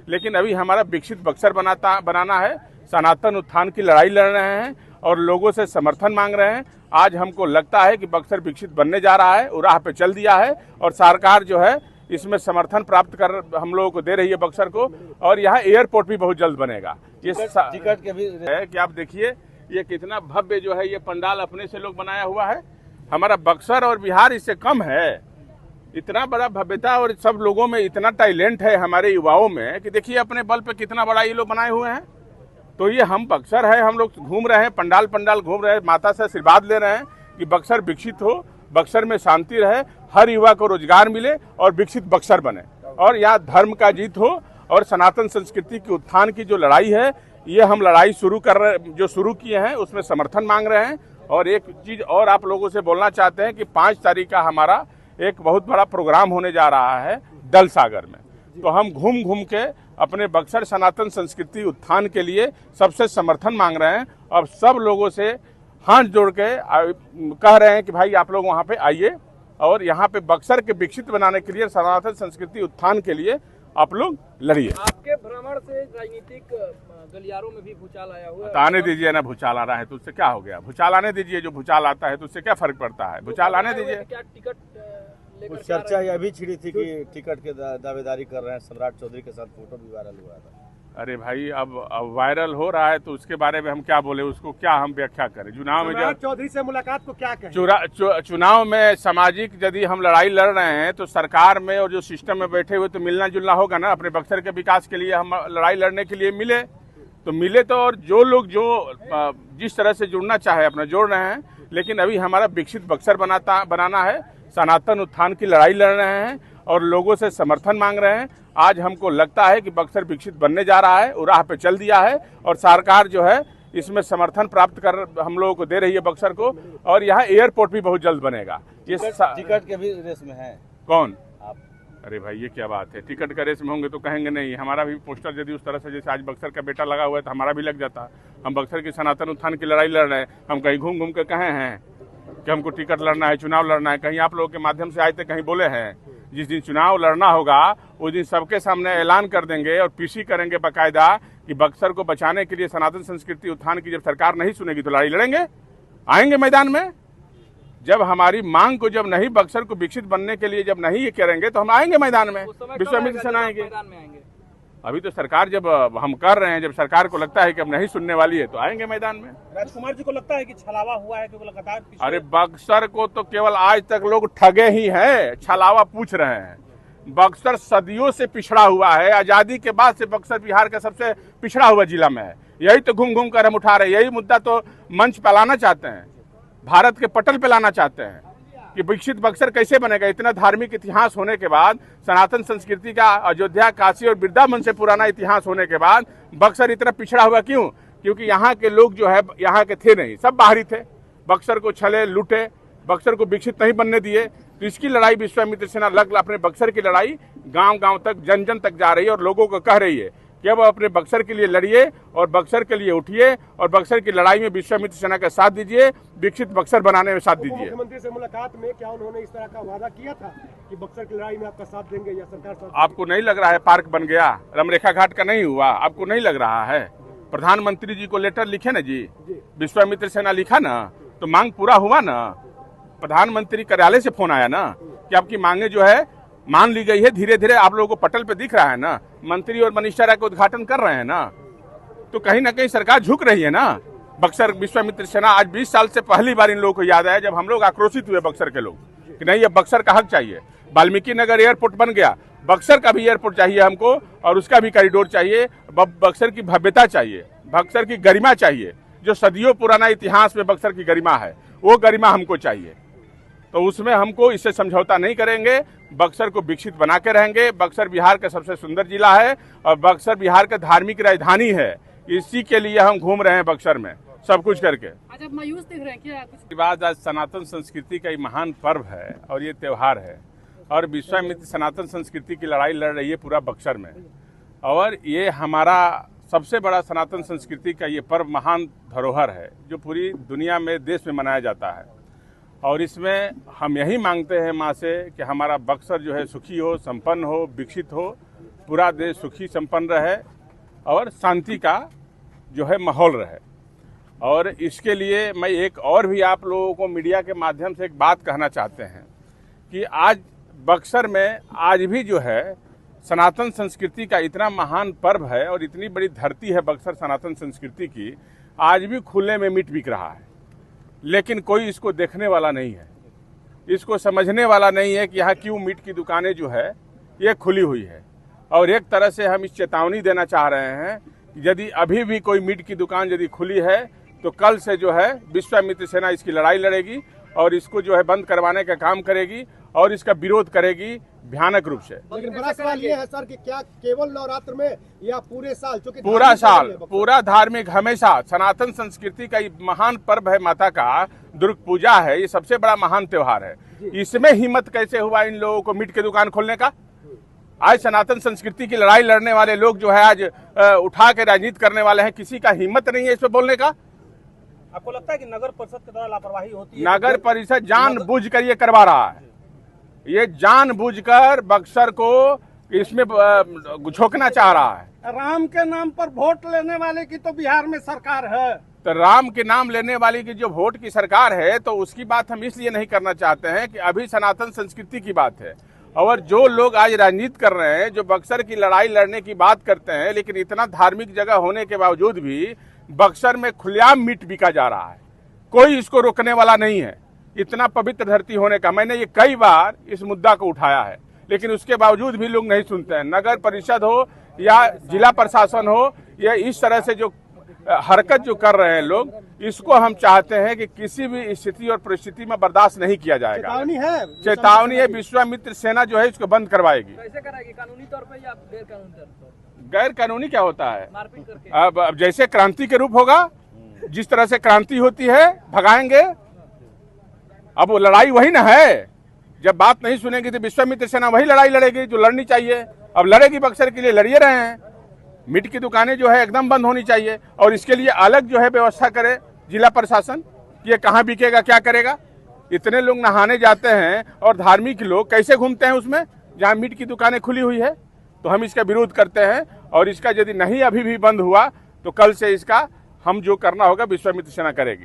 लेकिन अभी हमारा विकसित बक्सर बनाना है। सनातन उत्थान की लड़ाई लड़ रहे हैं और लोगों से समर्थन मांग रहे हैं। आज हमको लगता है कि बक्सर विकसित बनने जा रहा है, वो राह पे चल दिया है और सरकार जो है इसमें समर्थन प्राप्त कर हम लोगों को दे रही है बक्सर को। और यहाँ एयरपोर्ट भी बहुत जल्द बनेगा। ये टिकट के भी है कि आप देखिए ये कितना भव्य जो है ये पंडाल अपने से लोग बनाया हुआ है। हमारा बक्सर और बिहार इससे कम है। इतना बड़ा भव्यता और सब लोगों में इतना टैलेंट है हमारे युवाओं में कि देखिए अपने बल पे कितना बड़ा ये लोग बनाए हुए हैं। तो ये हम बक्सर है, हम लोग घूम रहे हैं, पंडाल घूम रहे हैं, माता से आशीर्वाद ले रहे हैं कि बक्सर विकसित हो, बक्सर में शांति रहे, हर युवा को रोजगार मिले और विकसित बक्सर बने और यहाँ धर्म का जीत हो और सनातन संस्कृति के उत्थान की जो लड़ाई है ये हम लड़ाई शुरू किए हैं उसमें समर्थन मांग रहे हैं। और एक चीज और आप लोगों से बोलना चाहते हैं कि 5 तारीख का हमारा एक बहुत बड़ा प्रोग्राम होने जा रहा है डल सागर में। तो हम घूम घूम के अपने बक्सर सनातन संस्कृति उत्थान के लिए सबसे समर्थन मांग रहे हैं और सब लोगों से हाथ जोड़ के कह रहे हैं कि भाई आप लोग वहाँ पे आइए और यहाँ पे बक्सर के विकसित बनाने के लिए सनातन संस्कृति उत्थान के लिए आप लोग लड़िए। आपके भ्रमण से राजनीतिक गलियारों में भी भूचाल आया हुआ है। तो आने दीजिए ना, भूचाल आ रहा है तो उससे क्या हो गया? भूचाल आने दीजिए, जो भूचाल आता है तो उससे क्या फर्क पड़ता है? भूचाल आने दीजिए। क्या टिकट लेकर चर्चा यह भी छिड़ी थी कि टिकट के दावेदारी कर रहे हैं, सम्राट चौधरी के साथ फोटो भी वायरल हुआ था। अरे भाई अब वायरल हो रहा है तो उसके बारे में हम क्या बोले, उसको क्या हम व्याख्या करें? चुनाव में सम्राट चौधरी से मुलाकात को क्या कहें? चुनाव में सामाजिक यदि हम लड़ाई लड़ रहे हैं तो सरकार में और जो सिस्टम में बैठे हुए तो मिलना जुलना होगा ना। अपने बक्सर के विकास के लिए हम लड़ाई लड़ने के लिए मिले तो और जो लोग जो जिस तरह से जुड़ना चाहे अपना जोड़ रहे हैं। लेकिन अभी हमारा विकसित बक्सर बनाना है। सनातन उत्थान की लड़ाई लड़ रहे हैं और लोगों से समर्थन मांग रहे हैं। आज हमको लगता है कि बक्सर विकसित बनने जा रहा है, वो राह पे चल दिया है और सरकार जो है इसमें समर्थन प्राप्त कर हम लोगों को दे रही है बक्सर को। और यहाँ एयरपोर्ट भी बहुत जल्द बनेगा। ये टिकट के भी रेस में है कौन आप? अरे भाई ये क्या बात है? टिकट का रेस में होंगे तो कहेंगे नहीं। हमारा भी पोस्टर यदि उस तरह से जैसे आज बक्सर का बेटा लगा हुआ है तो हमारा भी लग जाता। हम बक्सर की सनातन उत्थान की लड़ाई लड़ रहे हैं। हम कहीं घूम घूम के कहे हैं कि हमको टिकट लड़ना है, चुनाव लड़ना है? कहीं आप लोगों के माध्यम से आए थे, कहीं बोले हैं? जिस दिन चुनाव लड़ना होगा उस दिन सबके सामने ऐलान कर देंगे और पीसी करेंगे बाकायदा कि बक्सर को बचाने के लिए सनातन संस्कृति उत्थान की जब सरकार नहीं सुनेगी तो लड़ाई लड़ेंगे, आएंगे मैदान में। जब हमारी मांग को जब नहीं बक्सर को विकसित बनने के लिए जब नहीं ये करेंगे तो हम आएंगे मैदान में, विश्वामित्र सेना आएंगे। अभी तो सरकार जब हम कर रहे हैं, जब सरकार को लगता है कि अब नहीं सुनने वाली है तो आएंगे मैदान में। राजकुमार जी को लगता है कि छलावा हुआ है क्योंकि लगातार अरे बक्सर को तो केवल आज तक लोग ठगे ही हैं, छलावा पूछ रहे हैं। बक्सर सदियों से पिछड़ा हुआ है। आजादी के बाद से बक्सर बिहार का सबसे पिछड़ा हुआ जिला में है। यही तो घूम घूम कर हम उठा रहे हैं। यही मुद्दा तो मंच पे लाना चाहते हैं, भारत के पटल पे लाना चाहते हैं कि विकसित बक्सर कैसे बनेगा। इतना धार्मिक इतिहास होने के बाद, सनातन संस्कृति का अयोध्या, काशी और वृंदावन से पुराना इतिहास होने के बाद बक्सर इतना पिछड़ा हुआ क्यों? क्योंकि यहाँ के लोग जो है यहाँ के थे नहीं, सब बाहरी थे। बक्सर को छले लूटे, बक्सर को विकसित नहीं बनने दिए। तो इसकी लड़ाई विश्वामित्र सेना अपने बक्सर की लड़ाई गांव गांव तक, जन जन तक जा रही है और लोगों को कह रही है कि अब अपने बक्सर के लिए लड़िए और बक्सर के लिए उठिए और बक्सर की लड़ाई में विश्वामित्र सेना का साथ दीजिए, विकसित बक्सर बनाने में साथ दीजिए। मुख्यमंत्री से मुलाकात में क्या उन्होंने इस तरह का वादा किया था कि बक्सर की लड़ाई में आपका साथ देंगे या सरकार साथ? आपको नहीं लग रहा है पार्क बन गया? रमरेखा घाट का नहीं हुआ? आपको नहीं लग रहा है? प्रधानमंत्री जी को लेटर लिखे ना जी, विश्वामित्र सेना लिखा ना, तो मांग पूरा हुआ ना। प्रधानमंत्री कार्यालय से फोन आया ना कि आपकी मांगे जो है मान ली गई है। धीरे धीरे आप लोगों को पटल पे दिख रहा है ना, मंत्री और मनीषा का उद्घाटन कर रहे हैं ना। तो कहीं ना कहीं सरकार झुक रही है ना। बक्सर विश्वामित्र सेना आज 20 साल से पहली बार इन लोगों को याद आया जब हम लोग आक्रोशित हुए बक्सर के लोग कि नहीं ये बक्सर का हक चाहिए। वाल्मीकि नगर एयरपोर्ट बन गया, बक्सर का भी एयरपोर्ट चाहिए हमको और उसका भी कॉरिडोर चाहिए। बक्सर की भव्यता चाहिए, बक्सर की गरिमा चाहिए। जो सदियों पुराना इतिहास में बक्सर की गरिमा है वो गरिमा हमको चाहिए। तो उसमें हमको इससे समझौता नहीं करेंगे। बक्सर को विकसित बना के रहेंगे। बक्सर बिहार का सबसे सुंदर जिला है और बक्सर बिहार का धार्मिक राजधानी है। इसी के लिए हम घूम रहे हैं बक्सर में सब कुछ करके। अच्छा, मायूस दिख रहे हैं क्या? बात आज सनातन संस्कृति का एक महान पर्व है और ये त्योहार है और विश्वामित्र सनातन संस्कृति की लड़ाई लड़ रही है पूरा बक्सर में। और ये हमारा सबसे बड़ा सनातन संस्कृति का ये पर्व महान धरोहर है जो पूरी दुनिया में, देश में मनाया जाता है। और इसमें हम यही मांगते हैं माँ से कि हमारा बक्सर जो है सुखी हो, संपन्न हो, विकसित हो पूरा देश सुखी संपन्न रहे और शांति का जो है माहौल रहे। और इसके लिए मैं एक और भी आप लोगों को मीडिया के माध्यम से एक बात कहना चाहते हैं कि आज बक्सर में आज भी जो है सनातन संस्कृति का इतना महान पर्व है और इतनी बड़ी धरती है बक्सर सनातन संस्कृति की, आज भी खुले में मीट बिक रहा है, लेकिन कोई इसको देखने वाला नहीं है, इसको समझने वाला नहीं है कि यहाँ क्यों मीट की दुकानें जो है ये खुली हुई है। और एक तरह से हम इस चेतावनी देना चाह रहे हैं कि यदि अभी भी कोई मीट की दुकान यदि खुली है तो कल से जो है विश्वामित्र सेना इसकी लड़ाई लड़ेगी और इसको जो है बंद करवाने का काम करेगी और इसका विरोध करेगी भयानक रूप से। लेकिन बड़ा सवाल ये है सर कि क्या केवल नवरात्र में या पूरे साल, क्योंकि पूरा साल पूरा धार्मिक हमेशा सनातन संस्कृति का ये महान पर्व है, माता का दुर्गा पूजा है, ये सबसे बड़ा महान त्योहार है। इसमें हिम्मत कैसे हुआ इन लोगों को मीट की दुकान खोलने का? आज सनातन संस्कृति की लड़ाई लड़ने वाले लोग जो है आज उठा के राजनीति करने वाले हैं, किसी का हिम्मत नहीं है इस पे बोलने का। आपको लगता है कि नगर परिषद के द्वारा लापरवाही होती है? नगर परिषद जानबूझकर ये करवा रहा है, ये जानबूझकर बक्सर को इसमें झोंकना चाह रहा है। राम के नाम पर वोट लेने वाले की तो बिहार में सरकार है, तो राम के नाम लेने वाली की जो वोट की सरकार है तो उसकी बात हम इसलिए नहीं करना चाहते हैं कि अभी सनातन संस्कृति की बात है। और जो लोग आज राजनीति कर रहे हैं, जो बक्सर की लड़ाई लड़ने की बात करते हैं, लेकिन इतना धार्मिक जगह होने के बावजूद भी बक्सर में खुलेआम मीट बिका जा रहा है, कोई इसको रोकने वाला नहीं है। इतना पवित्र धरती होने का मैंने ये कई बार इस मुद्दा को उठाया है, लेकिन उसके बावजूद भी लोग नहीं सुनते हैं। नगर परिषद हो या जिला प्रशासन हो या इस तरह से जो हरकत जो कर रहे हैं लोग, इसको हम चाहते हैं कि किसी भी स्थिति और परिस्थिति में बर्दाश्त नहीं किया जाएगा। चेतावनी है, विश्वामित्र सेना जो है इसको बंद करवाएगी। कैसे कराएगी, कानूनी तौर पर या गैर कानूनी तौर पर? गैर कानूनी क्या होता है? मारपीट करके? अब जैसे क्रांति के रूप होगा, जिस तरह से क्रांति होती है भगाएंगे। अब वो लड़ाई वही ना है, जब बात नहीं सुनेगी तो विश्वामित्र सेना वही लड़ाई लड़ेगी जो लड़नी चाहिए। अब लड़ेगी बक्सर के लिए, लड़िए रहे हैं। मीट की दुकानें जो है एकदम बंद होनी चाहिए और इसके लिए अलग जो है व्यवस्था करे जिला प्रशासन कि ये कहाँ बिकेगा, क्या करेगा। इतने लोग नहाने जाते हैं और धार्मिक लोग कैसे घूमते हैं उसमें जहाँ मीट की दुकानें खुली हुई है। तो हम इसका विरोध करते हैं और इसका यदि नहीं अभी भी बंद हुआ तो कल से इसका हम जो करना होगा विश्वामित्र सेना करेगी।